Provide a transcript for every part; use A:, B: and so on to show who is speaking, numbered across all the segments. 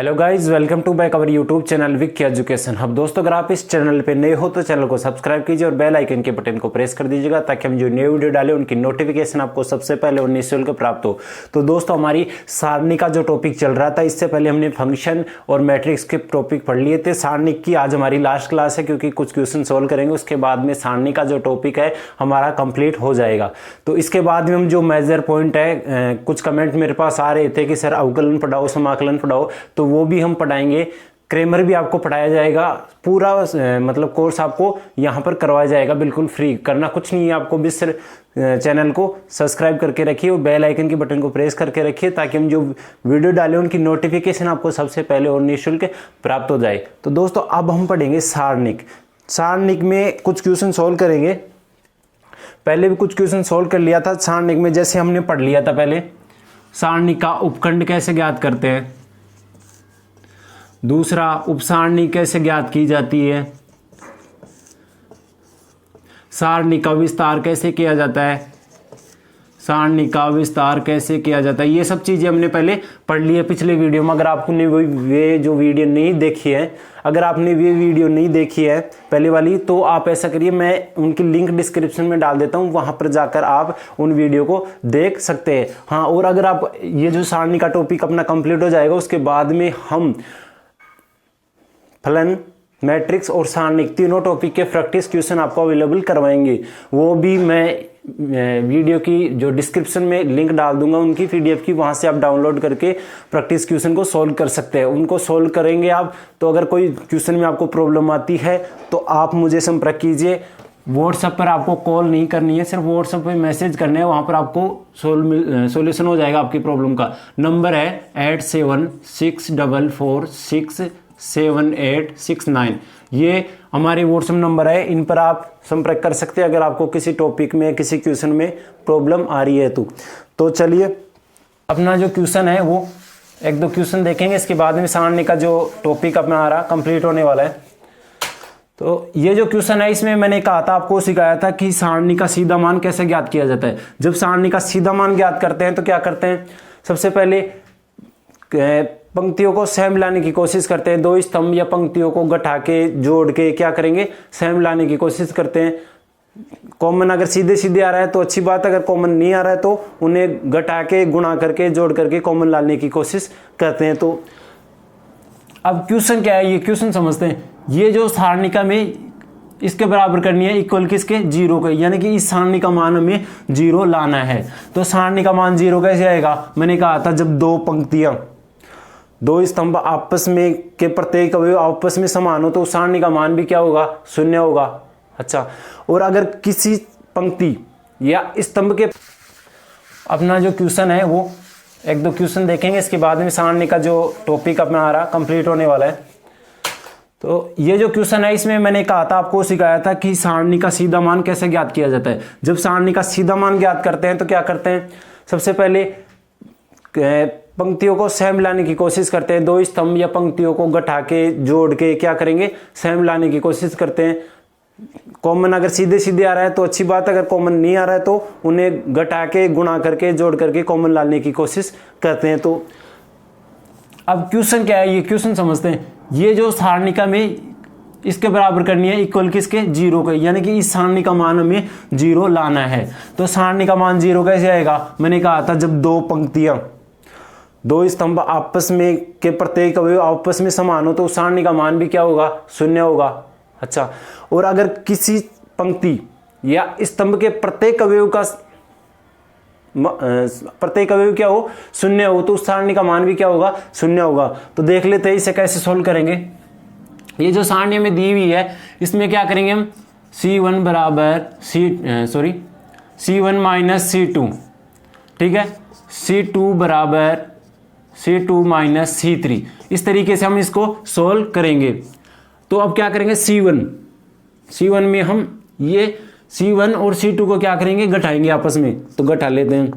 A: Hello guys, welcome to back our YouTube channel Vik education hub. दोस्तों, अगर आप इस चैनल पे नए हो तो चैनल को सब्सक्राइब कीजिए और बेल आइकन के बटन को प्रेस कर दीजिएगा ताकि हम जो नए वीडियो डालें उनकी नोटिफिकेशन आपको सबसे पहले और निःशुल्क प्राप्त हो। तो दोस्तों, हमारी सारणी का जो टॉपिक चल रहा था, इससे पहले हमने फंक्शन और मैट्रिक्स के टॉपिक पढ़ लिए थे। सारणी की आज हमारी लास्ट क्लास है क्योंकि कुछ क्वेश्चन सोल्व करेंगे, उसके बाद में सारणी का जो टॉपिक है हमारा कंप्लीट हो जाएगा। तो इसके बाद में हम जो मेजर पॉइंट है, कुछ कमेंट मेरे पास आ रहे थे कि सर अवकलन पढ़ाओ, समाकलन पढ़ाओ, तो वो भी हम पढ़ाएंगे। क्रेमर भी आपको पढ़ाया जाएगा, पूरा मतलब कोर्स आपको यहाँ पर करवाया जाएगा, बिल्कुल फ्री। करना कुछ नहीं है आपको, बस चैनल को सब्सक्राइब करके रखिए और बेल आइकन के बटन को प्रेस करके रखिए ताकि हम जो वीडियो डालें उनकी नोटिफिकेशन आपको सबसे पहले और निःशुल्क प्राप्त हो जाए। तो दोस्तों, अब हम पढ़ेंगे सारणिक। सारणिक में कुछ क्वेश्चन सोल्व करेंगे। पहले भी कुछ क्वेश्चन सोल्व कर लिया था सारणिक में, जैसे हमने पढ़ लिया था पहले सारणिक का उपखंड कैसे ज्ञात करते हैं, दूसरा उपसारणी कैसे ज्ञात की जाती है, सारणी का विस्तार कैसे किया जाता है, सारणी का विस्तार कैसे किया जाता है, ये सब चीजें हमने पहले पढ़ ली है पिछले वीडियो में। अगर आपने वे जो वीडियो नहीं देखी है, अगर आपने वे वीडियो नहीं देखी है पहले वाली, तो आप ऐसा करिए, मैं उनकी लिंक डिस्क्रिप्शन में डाल देता हूं, वहां पर जाकर आप उन वीडियो को देख सकते हैं। हाँ, और अगर आप ये जो सारणी का टॉपिक अपना कंप्लीट हो जाएगा, उसके बाद में हम फलन, मैट्रिक्स और सारणिक तीनों टॉपिक के प्रैक्टिस क्वेश्चन आपको अवेलेबल करवाएंगे। वो भी मैं वीडियो की जो डिस्क्रिप्शन में लिंक डाल दूंगा उनकी पीडीएफ की, वहां से आप डाउनलोड करके प्रैक्टिस क्वेश्चन को सॉल्व कर सकते हैं। उनको सॉल्व करेंगे आप, तो अगर कोई क्वेश्चन में आपको प्रॉब्लम आती है तो आप मुझे संपर्क कीजिए। व्हाट्सएप पर आपको कॉल नहीं करनी है, सिर्फ व्हाट्सएप पे मैसेज करना है, वहां पर आपको सॉल्यूशन हो जाएगा आपकी प्रॉब्लम का। नंबर है 8764467869। ये हमारी व्हाट्सएप नंबर है, इन पर आप संपर्क कर सकते हैं अगर आपको किसी टॉपिक में, किसी क्वेश्चन में प्रॉब्लम आ रही है तो चलिए अपना जो क्वेश्चन है वो एक दो क्वेश्चन देखेंगे, इसके बाद में सारणी का जो टॉपिक अपना आ रहा कंप्लीट होने वाला है। तो ये जो क्वेश्चन है, इसमें मैंने कहा था, आपको सिखाया था कि सारणी का सीधा मान कैसे ज्ञात किया जाता है। जब सारणी का सीधा मान ज्ञात करते हैं तो क्या करते हैं, सबसे पहले पंक्तियों को सेम लाने की कोशिश करते हैं। दो स्तंभ या पंक्तियों को घटा के जोड़ के क्या करेंगे, सेम लाने की कोशिश करते हैं। कॉमन अगर सीधे सीधे आ रहा है तो अच्छी बात, अगर कॉमन नहीं आ रहा है तो उन्हें घटा के, गुणा करके, जोड़ करके कॉमन लाने की कोशिश करते हैं। तो अब क्वेश्चन क्या है, ये क्वेश्चन समझते हैं। ये जो सारणिका में इसके बराबर करनी है, इक्वल किसके, जीरो के, यानी कि इस सारणी का मान हमें जीरो लाना है। तो सारणी का मान जीरो कैसे आएगा, मैंने कहा था जब दो पंक्तियां, दो स्तंभ आपस में के प्रत्येक अवयव आपस में समान हो तो सारणी का मान भी क्या होगा, शून्य होगा। अच्छा, और अगर किसी पंक्ति या स्तंभ के, अपना जो क्वेश्चन है वो एक दो क्वेश्चन देखेंगे, इसके बाद में सारणी का जो टॉपिक अपना आ रहा कंप्लीट होने वाला है। तो ये जो क्वेश्चन है, इसमें मैंने कहा था, आपको सिखाया था कि सारणी का सीधा मान कैसे ज्ञात किया जाता है। जब सारणी का सीधा मान ज्ञात करते हैं तो क्या करते हैं, सबसे पहले पंक्तियों को सेम लाने की कोशिश करते हैं। दो स्तंभ या पंक्तियों को घटा के, जोड़ के क्या करेंगे, सेम लाने की कोशिश करते हैं। कॉमन अगर सीधे सीधे आ रहा है तो अच्छी बात, अगर कॉमन नहीं आ रहा है तो उन्हें घटा के, गुणा करके, जोड़ करके कॉमन लाने की कोशिश करते हैं। तो अब क्वेश्चन क्या है, ये क्वेश्चन समझते हैं। ये जो सारणिका में इसके बराबर करनी है, इक्वल किसके, जीरो के, यानी कि इस सारणी का मान हमें जीरो लाना है। तो सारणी का मान जीरो कैसे आएगा, मैंने कहा था जब दो पंक्तियां, दो स्तंभ आपस में के प्रत्येक अवयव आपस में समान हो तो सारणी का मान भी क्या होगा, शून्य होगा। अच्छा, और अगर किसी पंक्ति या स्तंभ के प्रत्येक अवयव क्या हो, शून्य हो तो उस सारणी का मान भी क्या होगा, शून्य होगा। तो देख लेते हैं इसे कैसे सोल्व करेंगे। ये जो सारणी में दी हुई है, इसमें क्या करेंगे हम, C1 बराबर C1 माइनस C2, ठीक है, C2 बराबर C2 माइनस C3, इस तरीके से हम इसको सोल्व करेंगे। तो अब क्या करेंगे, C1 में हम ये C1 और C2 को क्या करेंगे, घटाएंगे आपस में। तो घटा लेते हैं,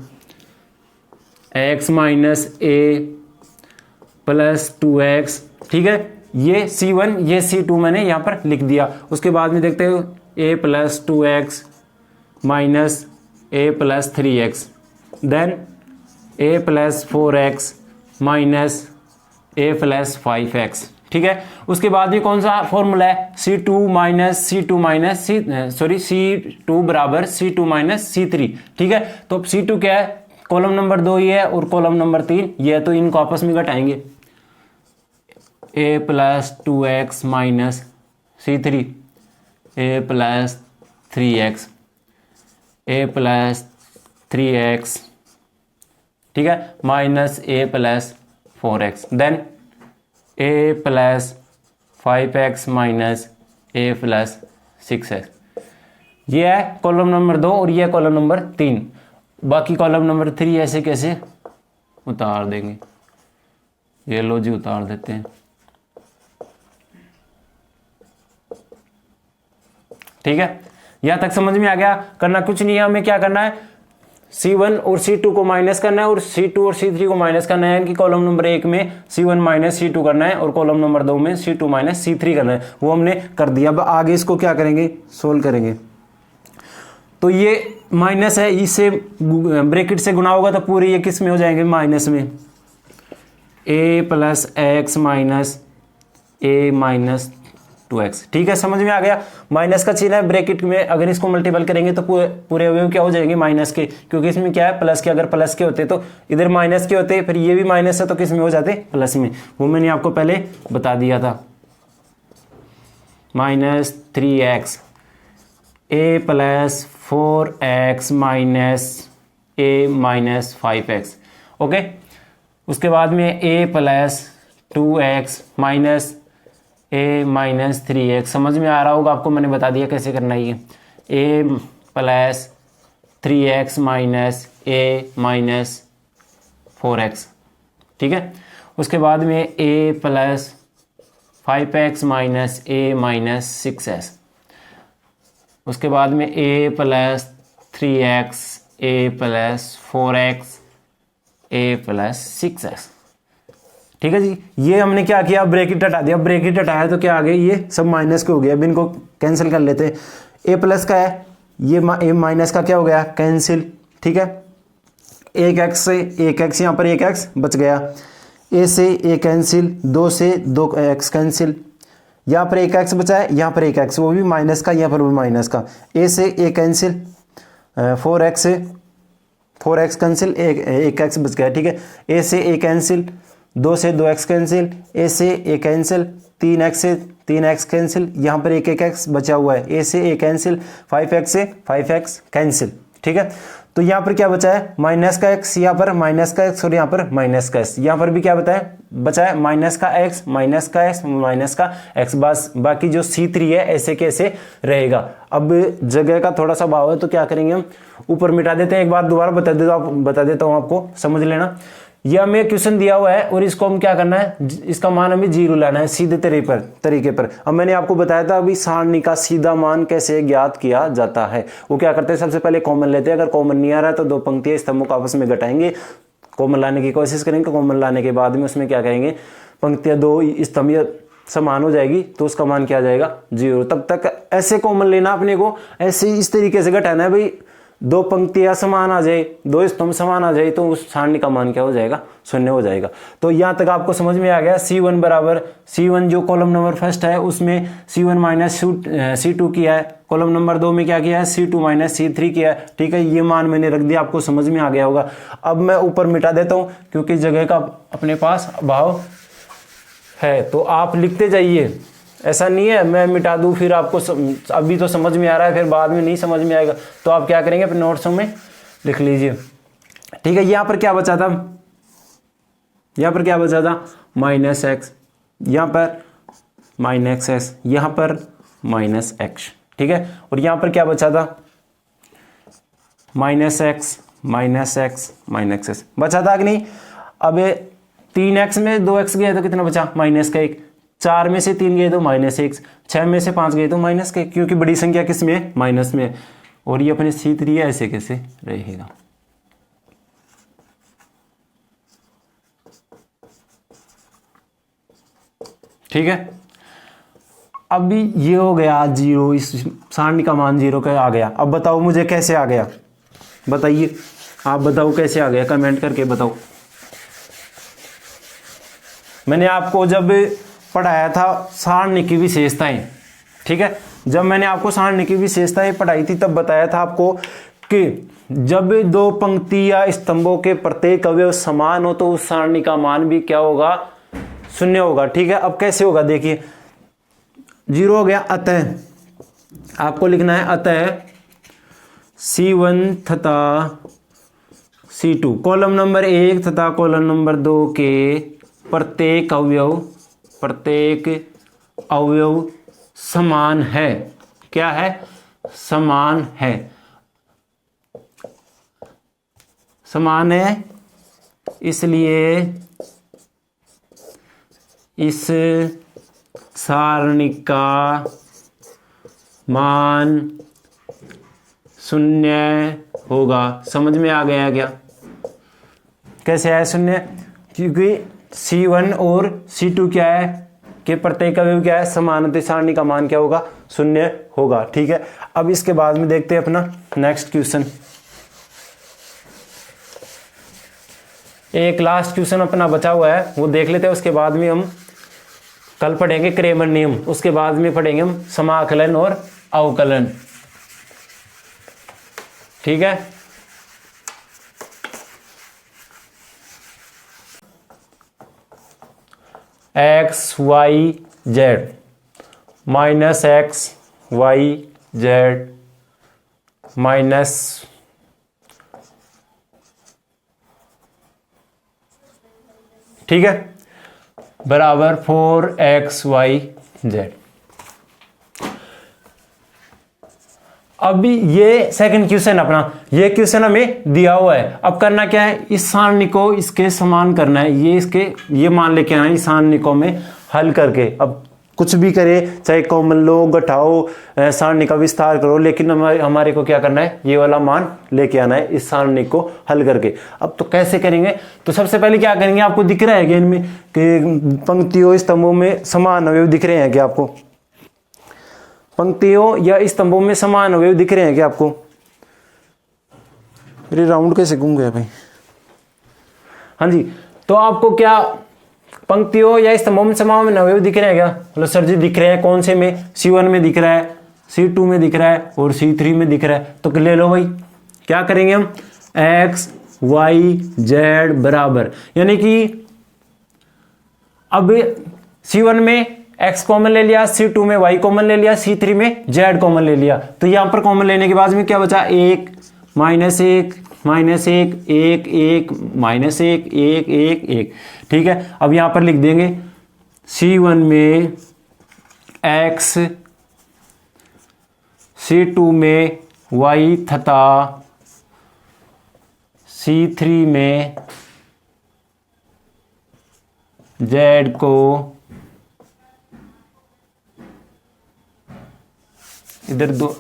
A: x minus a plus 2x, ठीक है, ये C1 ये C2 मैंने यहां पर लिख दिया। उसके बाद में देखते हैं a plus 2x minus a plus 3x, then a plus 4x minus A plus 5x, ठीक है। उसके बाद में कौन सा फॉर्मूला है, C2 बराबर C2 माइनस C3, ठीक है। तो अब C2 क्या है, कॉलम नंबर 2 ये है और कॉलम नंबर 3 ये है, तो इनको आपस में घटाएंगे, a plus 2x minus C3, a plus 3x, a plus 3x, ठीक है, minus a plus 4x, then a plus 5x minus a plus 6x। ये है कॉलम नंबर 2 और ये है कॉलम नंबर 3। बाकी कॉलम नंबर 3 ऐसे कैसे उतार देंगे, ये लो जी उतार देते हैं, ठीक है। यहां तक समझ में आ गया। करना कुछ नहीं है, हमें क्या करना है, C1 और C2 को माइनस करना है और C2 और C3 को माइनस करना है, कि कॉलम नंबर 1 में C1 माइनस C2 करना है और कॉलम नंबर 2 में C2 माइनस C3 करना है। वो हमने कर दिया। अब आगे इसको क्या करेंगे, सोल्व करेंगे। तो ये माइनस है, इससे ब्रैकेट से गुना होगा तो पूरे ये किस में हो जाएंगे, माइनस में, a plus x minus a minus 2x, ठीक है। समझ में आ गया। माइनस का चिन्ह है ब्रैकेट में, अगर इसको मल्टीपल करेंगे तो पूरे अवयव क्या हो जाएंगे, माइनस के, क्योंकि इसमें क्या है, प्लस के। अगर प्लस के होते तो इधर माइनस के होते, फिर ये भी माइनस है तो किस में हो जाते, प्लस में। वो मैंने आपको पहले बता दिया था। Minus 3x, a plus 4x minus a minus 5x, okay. उसके बाद में a plus 2x minus a minus 3x, समझ में आ रहा होगा आपको, मैंने बता दिया कैसे करना है ये, a plus 3x minus a minus 4x, ठीक है। उसके बाद में a plus 5x minus a minus 6x, उसके बाद में a plus 3x, a plus 4x, a plus 6x, ठीक है जी। ये हमने क्या किया, ब्रैकेट हटा दिया। ब्रैकेट हटाया तो क्या आ गए, ये सब माइनस के हो गया। अब इनको कैंसिल कर लेते हैं। a प्लस का है, ये a माइनस का क्या हो गया, कैंसिल, ठीक है। एक x से एक x, यहाँ पर एक x बच गया, a से a कैंसिल, 2 से 2x कैंसिल, यहाँ पर एक x बचा है, यहाँ पर एक x, वो भी माइनस का, यहाँ पर भी माइनस का, a से a कैंसिल, 4x से 4x कैंसिल, एक x बच गया, ठीक है। a से a कैंसिल, 2 से 2x कैंसिल, a से a कैंसिल, 3x से 3x कैंसिल, यहाँ पर एक x बचा हुआ है, a से a कैंसिल, 5x से 5x कैंसिल, ठीक है। तो यहाँ पर क्या बचा है, माइनस का x, यहाँ पर माइनस का x और यहाँ पर माइनस का x। यहाँ पर भी क्या बचा है, माइनस का x, माइनस का x, माइनस का x। बस बाकी जो C3 है ऐसे कैसे रहेगा। अब जगह का थोड़ा सा भाव है तो क्या करेंगे, हम ऊपर मिटा देते हैं। एक बार दोबारा बता देता हूँ आपको, समझ लेना। यह हमें क्वेश्चन दिया हुआ है और इसको हम क्या करना है, इसका मान हमें 0 लाना है सीधे तरीके पर। अब मैंने आपको बताया था अभी सारणी का सीधा मान कैसे ज्ञात किया जाता है। वो क्या करते हैं, सबसे पहले कॉमन लेते हैं। अगर कॉमन नहीं आ रहा है तो 2 पंक्तियां स्तंभों को आपस में घटाएंगे, कॉमन लाने की कोशिश करेंगे। कॉमन लाने के बाद में उसमें क्या करेंगे, पंक्तियां 2 स्तंभ समान हो जाएगी तो उसका मान क्या आ जाएगा, 0। तब तक ऐसे कॉमन लेना अपने को, ऐसे इस तरीके से घटाना है भाई, 2 पंक्तियां समान आ जाए, 2 स्तंभ समान आ जाए तो उस सारणी का मान क्या हो जाएगा, 0 हो जाएगा। तो यहां तक आपको समझ में आ गया। C1 बराबर, C1 जो कॉलम नंबर फर्स्ट है उसमें C1 माइनस C2 किया है, कॉलम नंबर 2 में क्या किया है, C2 माइनस C3 किया है, ठीक है। ये मान मैंने रख दिया, आपको समझ में आ गया होगा। अब मैं ऊपर मिटा देता हूं क्योंकि जगह का अपने पास अभाव है, तो आप लिखते जाइए। ऐसा नहीं है मैं मिटा दूं फिर आपको अभी तो समझ में आ रहा है फिर बाद में नहीं समझ में आएगा, तो आप क्या करेंगे, अपने नोट्स में लिख लीजिए, ठीक है। यहाँ पर क्या बचा था, यहाँ पर क्या बचा था, माइनस एक्स, यहाँ पर माइनस एक्स, यहाँ पर माइनस एक्स, ठीक है। और यहाँ पर क्या बचा था, minus x minus x minus x बचा था कि नहीं। अब 3x में 2x गए तो कितना बचा, माइनस का 1, 4 में से 3 गए तो माइनस 1, 6 में से 5 गए तो माइनस के, क्योंकि बड़ी संख्या किस में है, माइनस में। और ये अपने C3 है, ऐसे कैसे रहेगा। ठीक है, अभी ये हो गया 0, इस सारणी का मान 0 का आ गया। अब बताओ मुझे कैसे आ गया, बताइए आप, बताओ कैसे आ गया, कमेंट करके बताओ। मैंने आपको जब पढ़ाया था सारणी की विशेषताएं, ठीक है, जब मैंने आपको सारणी की विशेषताएं पढ़ाई थी तब बताया था आपको कि जब दो पंक्ति या स्तंभों के प्रत्येक अवयव समान हो तो उस सारणी का मान भी क्या होगा, शून्य होगा। ठीक है, अब कैसे होगा देखिए, 0 हो गया, अतः आपको लिखना है अतः C1 तथा C2 कॉलम नंबर 1 तथा कॉलम नंबर 2 के प्रत्येक अवयव समान है। क्या है, समान है, समान है, इसलिए इस सारणी का मान शून्य होगा। समझ में आ गया क्या, कैसे है शून्य, क्योंकि C1 और C2 क्या है कि प्रत्येक अवयव क्या है, समान है, सारणी का मान क्या होगा, शून्य होगा। ठीक है, अब इसके बाद में देखते हैं अपना नेक्स्ट क्वेश्चन। एक लास्ट क्वेश्चन अपना बचा हुआ है, वो देख लेते हैं, उसके बाद में हम कल पढ़ेंगे क्रेमर नियम, उसके बाद में पढ़ेंगे हम समाकलन और अवकलन। ठीक है, X Y Z minus X Y Z minus ठीक है बराबर 4xyz। अभी ये सेकंड क्वेश्चन अपना, ये क्वेश्चन हमें दिया हुआ है। अब करना क्या है, इस सारणी को इसके समान करना है, ये मान लेके आना है इस सारणी को में हल करके। अब कुछ भी करे, चाहे कॉमन लो, घटाओ, सारणी का विस्तार करो, लेकिन हमारे को क्या करना है, ये वाला मान लेके आना है इस सारणी को हल करके। अब तो कैसे करेंगे, तो सबसे पहले क्या करेंगे, आपको दिख रहा है कि इनमें कि पंक्तियों स्तंभों में समान अवयव दिख रहे हैं क्या आपको, पंक्तियों या स्तंभों में समान अवयव दिख रहे हैं क्या आपको। मेरे राउंड कैसे घूम गया भाई। हाँ जी, तो आपको क्या पंक्तियों या स्तंभों में समान अवयव दिख रहे हैं क्या, मतलब सर जी दिख रहे हैं, कौन से में, C1 में दिख रहा है, C2 में दिख रहा है और C3 में दिख रहा है। तो ले लो भाई, क्या करेंगे हम, x y z बराबर, यानी कि अब C1 में x कॉमन ले लिया, C2 में y कॉमन ले लिया, C3 में z कॉमन ले लिया। तो यहां पर कॉमन लेने के बाद में क्या बचा, 1 माइनस 1 माइनस 1 1 1 माइनस 1 1 1 1। ठीक है, अब यहां पर लिख देंगे C1 में x, C2 में y तथा C3 में z को इधर दो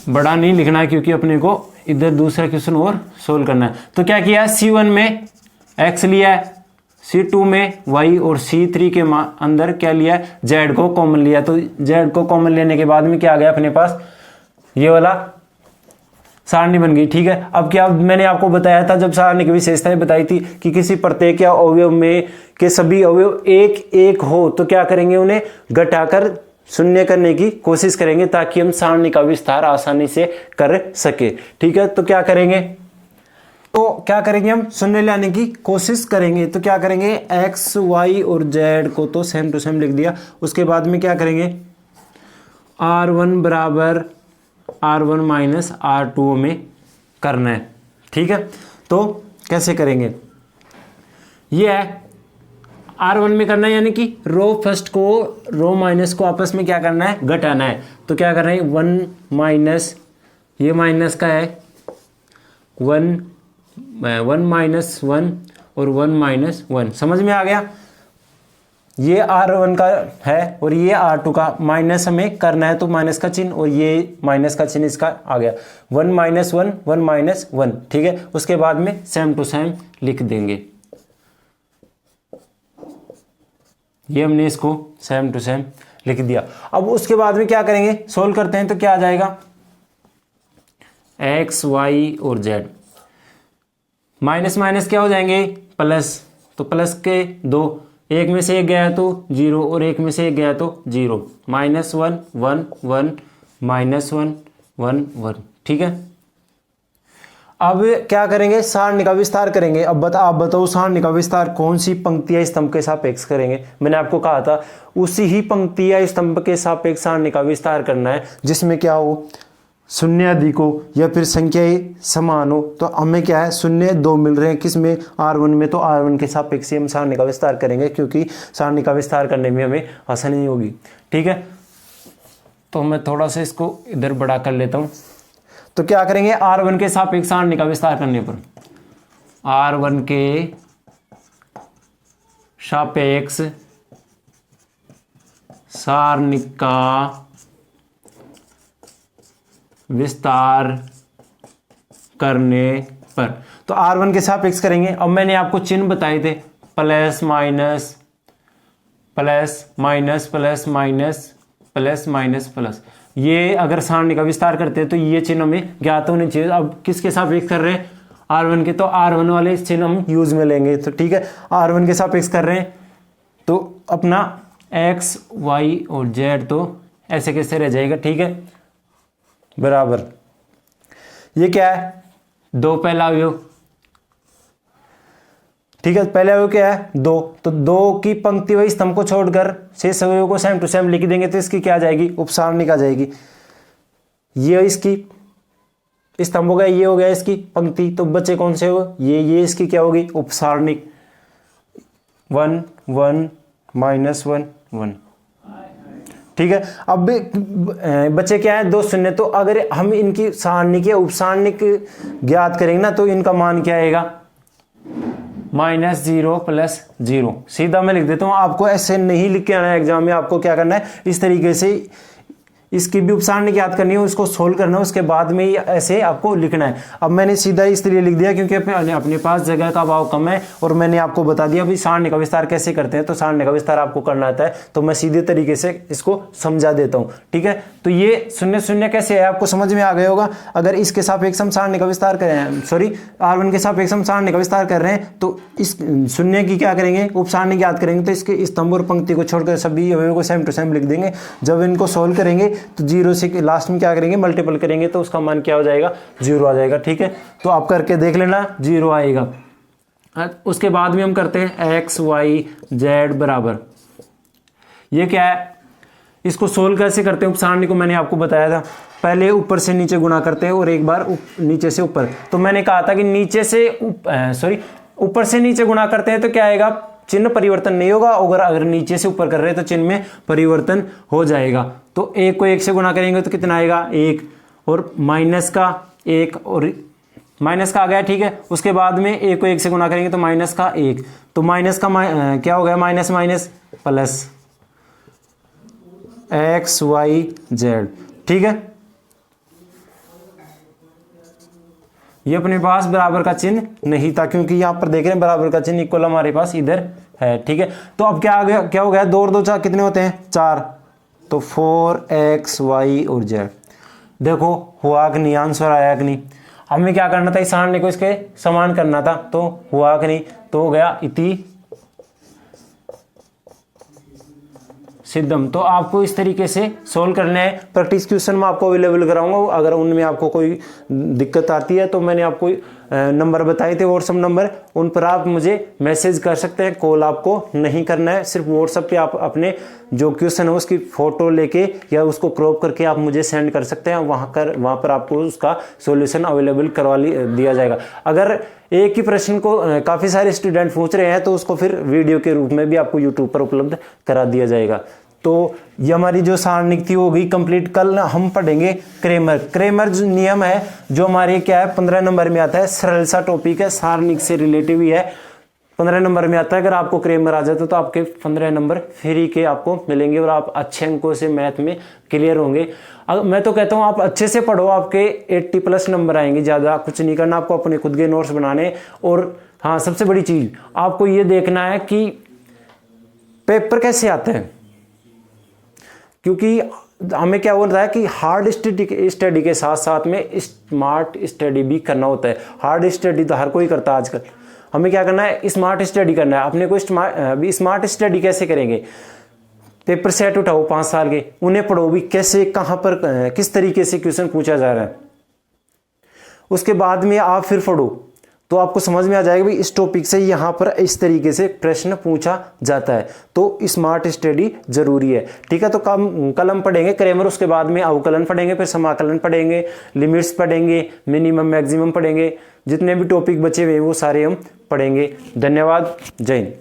A: बड़ा नहीं लिखना है क्योंकि अपने को इधर दूसरा क्वेश्चन और सोल्व करना है। तो क्या किया, C1 में x लिया है, C2 में y और C3 के अंदर क्या लिया है, z को कॉमन लिया। तो z को कॉमन लेने के बाद में क्या आ गया अपने पास, ये वाला सारणी बन गई। ठीक है, अब क्या मैंने आपको बताया था जब सारणी की विशेषताएं बताई थी कि किसी प्रत्येक या अवयव में के सभी अवयव एक एक हो तो क्या करेंगे, उन्हें घटाकर शून्य करने की कोशिश करेंगे ताकि हम सारणी का विस्तार आसानी से कर सके। ठीक है, तो क्या करेंगे, हम शून्य लाने की कोशिश करेंगे। तो क्या करेंगे, x y और z को तो सेम टू सेम लिख दिया। उसके बाद में क्या करेंगे, r1 बराबर r1 माइनस r2 में करना है। ठीक है, तो कैसे करेंगे, ये है R1 में करना है, यानी कि रो फर्स्ट को रो माइनस को आपस में क्या करना है, घटाना है। तो क्या करना है, 1 माइनस, ये माइनस का है 1 माइनस 1 और 1 माइनस 1। समझ में आ गया, ये R1 का है और ये R2 का, माइनस हमें करना है तो माइनस का चिन्ह और ये माइनस का चिन्ह इसका आ गया, 1 माइनस 1 1 माइनस 1। ठीक है, उसके बाद में सेम टू सेम लिख देंगे, ये हमने इसको सेम टू सेम लिख दिया। अब उसके बाद में क्या करेंगे, सोल्व करते हैं। तो क्या आ जाएगा, x y और z, माइनस माइनस क्या हो जाएंगे, प्लस, तो प्लस के 2, एक में से एक गया तो 0 और एक में से एक गया तो 0, -1 1 1 -1 1 1। ठीक है, अब क्या करेंगे, सारणी का विस्तार करेंगे। अब आप बताओ सारणी का विस्तार कौन सी पंक्ति या स्तंभ के सापेक्ष करेंगे। मैंने आपको कहा था उसी ही पंक्ति या स्तंभ के सापेक्ष सारणी का विस्तार करना है जिसमें क्या हो, शून्य अधिक हो या फिर संख्याएं समान हो। तो हमें क्या है, शून्य 2 मिल रहे हैं किसमें, R1 में, तो R1 के सापेक्ष हम सारणी का विस्तार करेंगे क्योंकि सारणी का विस्तार करने में हमें आसानी होगी। ठीक है, तो मैं थोड़ा सा इसको इधर बड़ा कर लेता हूं। तो क्या करेंगे, R1 के सापेक्ष सारणी का विस्तार करने पर R1 के सापेक्ष सारणी का विस्तार करने पर, तो R1 के सापेक्ष करेंगे। अब मैंने आपको चिन्ह बताए थे, plus minus plus minus plus minus plus minus plus, ये अगर सारणी का विस्तार करते हैं तो ये चिन्ह हमें ज्ञात होने चाहिए। अब किसके सापेक्ष कर रहे हैं, R1 के, तो R1 वाले चिन्ह हम यूज में लेंगे। तो ठीक है, R1 के सापेक्ष कर रहे हैं तो अपना x y और z तो ऐसे कैसे रह जाएगा। ठीक है, बराबर, ये क्या है, 2 पहला अवयव। ठीक है, पहले अवयव क्या है, 2, तो 2 की पंक्ति वही स्तंभ को छोड़कर शेष अवयव को सेम टू सेम लिख देंगे तो इसकी क्या आ जाएगी, उपसारणिक आ जाएगी। ये इसकी स्तंभ हो गया, ये हो गया इसकी पंक्ति, तो बच्चे कौन से हो, ये इसकी क्या होगी, उपसारणिक। 1 1 -1 1। ठीक है, अब बच्चे क्या है, 2 शून्य, तो अगर हम इनकी सारणिक या उपसारणिक ज्ञात करेंगे ना तो इनका मान क्या आएगा, -0 + 0। सीधा मैं लिख देता हूं, आपको ऐसे नहीं लिख के आना है एग्जाम में, आपको क्या करना है, इस तरीके से इसकी भी उपसारणिक याद करनी है, उसको सोल्व करना है, उसके बाद में ही ऐसे आपको लिखना है। अब मैंने सीधा इसलिए लिख दिया क्योंकि अपने पास जगह का अभाव कम है और मैंने आपको बता दिया भाई सारणी का विस्तार कैसे करते हैं, तो सारणी का विस्तार आपको करना आता है, तो मैं सीधे तरीके से इसको समझा देता हूं। ठीक है, तो ये 0 0 कैसे है आपको समझ में आ गया होगा। अगर इसके सापेक्ष हम सारणी का विस्तार करें, सॉरी R1 के सापेक्ष हम सारणी का विस्तार कर रहे हैं तो इस 0 की क्या करेंगे, उपसारणिक याद करेंगे, तो इसके स्तंभ और पंक्ति को छोड़कर सभी अवयवों को सेम टू सेम लिख देंगे। जब इनको सोल्व करेंगे तो 0 से लास्ट में क्या करेंगे, मल्टीपल करेंगे तो उसका मान क्या हो जाएगा, 0 आ जाएगा। ठीक है, तो आप करके देख लेना, 0 आएगा। उसके बाद में हम करते हैं x y z बराबर, ये क्या है, इसको सोल्व कैसे करते हैं, उपसारणी को मैंने आपको बताया था, पहले ऊपर से नीचे गुणा करते हैं और एक बार नीचे से ऊपर। तो मैंने कहा था कि नीचे से ऊपर से नीचे गुणा करते हैं तो क्या आएगा, चिन्ह परिवर्तन नहीं होगा, अगर नीचे से ऊपर कर रहे हैं तो चिन्ह में परिवर्तन हो जाएगा। तो 1 को 1 से गुणा करेंगे तो कितना आएगा, 1, और माइनस का 1 और माइनस का आ गया। ठीक है, उसके बाद में 1 को 1 से गुणा करेंगे तो माइनस का 1, तो माइनस का क्या हो गया, minus minus plus x y z। ठीक है, ये अपने पास बराबर का चिन्ह नहीं था क्योंकि यहां पर देख रहे हैं बराबर का चिन्ह इक्वल हमारे पास इधर है। ठीक है, तो अब क्या आ गया, क्या हो गया, 2 और 2 4 कितने होते हैं, 4, तो 4x y और z। देखो हुआ कि नहीं, आंसर आया कि नहीं। हमें क्या करना था, इस सारणी को इसके समान करना था, तो हुआ कि नहीं, तो हो गया इति सिद्धम। तो आपको इस तरीके से सोल्व करना है। प्रैक्टिस क्वेश्चन में आपको अवेलेबल कराऊंगा, अगर उनमें आपको कोई दिक्कत आती है तो मैंने आपको नंबर बताए थे व्हाट्सएप नंबर, उन पर आप मुझे मैसेज कर सकते हैं, कॉल आपको नहीं करना है। सिर्फ व्हाट्सएप पे आप अपने जो क्वेश्चन है उसकी फोटो लेके या उसको क्रॉप करके आप मुझे सेंड कर सकते हैं, वहाँ पर आपको उसका सॉल्यूशन अवेलेबल करवा दिया जाएगा। अगर एक ही प्रश्न को काफ़ी सारे स्टूडेंट पूछ रहे हैं तो उसको फिर वीडियो के रूप में भी आपको यूट्यूब पर उपलब्ध करा दिया जाएगा। तो ये हमारी जो सारणिक थी वो गई कंप्लीट। कल हम पढ़ेंगे क्रेमर जो नियम है, जो हमारे क्या है 15 नंबर में आता है, सरल सा टॉपिक है, सारणिक से रिलेटिव ही है, 15 नंबर में आता है। अगर आपको क्रेमर आ जाता तो आपके 15 नंबर फ्री के आपको मिलेंगे और आप अच्छे अंकों से मैथ में क्लियर होंगे। मैं तो कहता हूँ आप अच्छे से पढ़ो, आपके 80+ नंबर आएंगे। ज़्यादा कुछ नहीं करना, आपको अपने खुद के नोट्स बनाने। और हाँ, सबसे बड़ी चीज़ आपको ये देखना है कि पेपर कैसे आता है, क्योंकि हमें क्या होता है कि हार्ड स्टडी के साथ साथ में स्मार्ट स्टडी भी करना होता है। हार्ड स्टडी तो हर कोई करता है आजकल, हमें क्या करना है, स्मार्ट स्टडी करना है अपने को। स्मार्ट स्टडी कैसे करेंगे, पेपर सेट उठाओ 5 साल के, उन्हें पढ़ो भी कैसे, कहाँ पर किस तरीके से क्वेश्चन पूछा जा रहा है। उसके बाद में आप फिर पढ़ो तो आपको समझ में आ जाएगा भी इस टॉपिक से यहाँ पर इस तरीके से प्रश्न पूछा जाता है। तो स्मार्ट स्टडी जरूरी है, ठीक है। तो कलम पढ़ेंगे, ग्रामर, उसके बाद में अवकलन पढ़ेंगे, फिर समाकलन पढ़ेंगे, लिमिट्स पढ़ेंगे, मिनिमम मैक्सिमम पढ़ेंगे, जितने भी टॉपिक बचे हुए वो सारे हम पढ़ेंगे। धन्यवाद, जय हिंद।